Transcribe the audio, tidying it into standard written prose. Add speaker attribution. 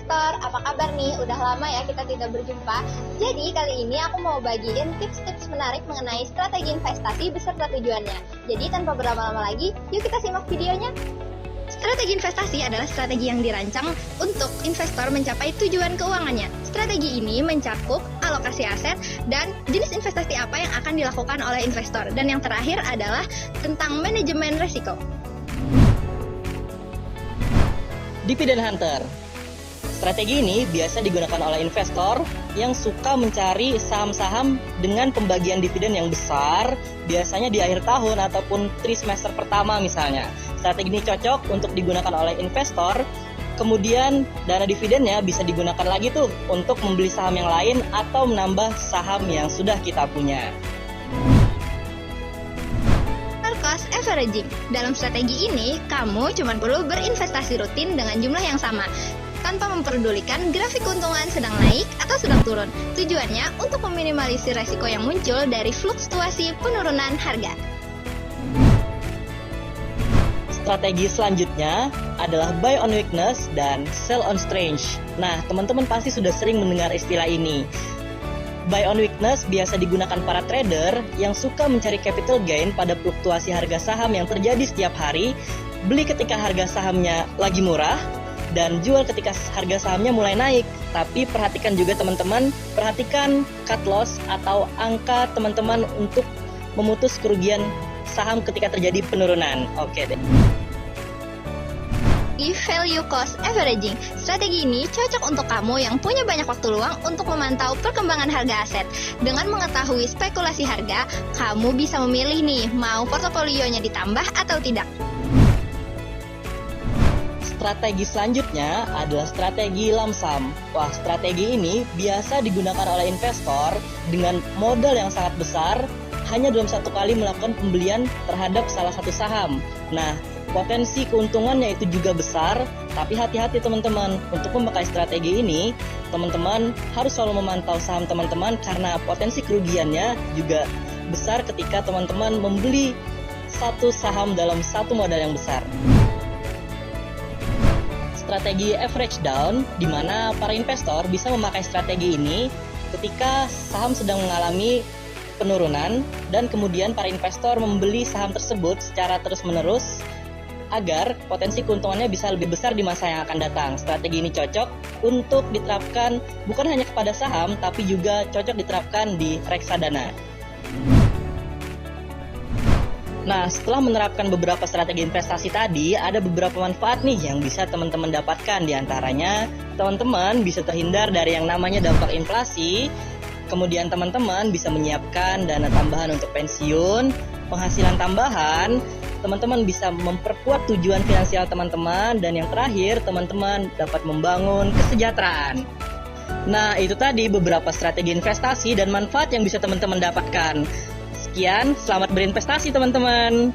Speaker 1: investor, apa kabar nih? Udah lama ya kita tidak berjumpa. Jadi kali ini aku mau bagiin tips-tips menarik mengenai strategi investasi beserta tujuannya. Jadi tanpa berlama-lama lagi, yuk kita simak videonya. Strategi investasi adalah strategi yang dirancang untuk investor mencapai tujuan keuangannya. Strategi ini mencakup alokasi aset dan jenis investasi apa yang akan dilakukan oleh investor. Dan yang terakhir adalah tentang manajemen risiko.
Speaker 2: Dividend Hunter. Strategi ini biasa digunakan oleh investor yang suka mencari saham-saham dengan pembagian dividen yang besar, biasanya di akhir tahun ataupun trimester pertama misalnya. Strategi ini cocok untuk digunakan oleh investor, kemudian dana dividennya bisa digunakan lagi tuh untuk membeli saham yang lain atau menambah saham yang sudah kita punya.
Speaker 1: Cost averaging. Dalam strategi ini, kamu cuma perlu berinvestasi rutin dengan jumlah yang sama, tanpa memperdulikan grafik keuntungan sedang naik atau sedang turun. Tujuannya untuk meminimalisir resiko yang muncul dari fluktuasi penurunan harga.
Speaker 2: Strategi selanjutnya adalah buy on weakness dan sell on strength. Nah, teman-teman pasti sudah sering mendengar istilah ini. Buy on weakness biasa digunakan para trader yang suka mencari capital gain pada fluktuasi harga saham yang terjadi setiap hari, beli ketika harga sahamnya lagi murah, dan jual ketika harga sahamnya mulai naik. Tapi perhatikan juga teman-teman, perhatikan cut loss atau angka teman-teman untuk memutus kerugian saham ketika terjadi penurunan. Oke deh.
Speaker 1: Value cost averaging. Strategi ini cocok untuk kamu yang punya banyak waktu luang untuk memantau perkembangan harga aset. Dengan mengetahui spekulasi harga, kamu bisa memilih nih, mau portofolionya ditambah atau tidak.
Speaker 2: Strategi selanjutnya adalah strategi lump sum. Wah, strategi ini biasa digunakan oleh investor dengan modal yang sangat besar, hanya dalam satu kali melakukan pembelian terhadap salah satu saham. Nah, potensi keuntungannya itu juga besar, tapi hati-hati teman-teman. Untuk memakai strategi ini, teman-teman harus selalu memantau saham teman-teman karena potensi kerugiannya juga besar ketika teman-teman membeli satu saham dalam satu modal yang besar. Strategi average down, di mana para investor bisa memakai strategi ini ketika saham sedang mengalami penurunan dan kemudian para investor membeli saham tersebut secara terus-menerus agar potensi keuntungannya bisa lebih besar di masa yang akan datang. Strategi ini cocok untuk diterapkan bukan hanya kepada saham, tapi juga cocok diterapkan di reksadana. Nah, setelah menerapkan beberapa strategi investasi tadi, ada beberapa manfaat nih yang bisa teman-teman dapatkan. Di antaranya, teman-teman bisa terhindar dari yang namanya dampak inflasi. Kemudian teman-teman bisa menyiapkan dana tambahan untuk pensiun, penghasilan tambahan. Teman-teman bisa memperkuat tujuan finansial teman-teman, dan yang terakhir, teman-teman dapat membangun kesejahteraan. Nah, itu tadi beberapa strategi investasi dan manfaat yang bisa teman-teman dapatkan. Sekian, selamat berinvestasi teman-teman.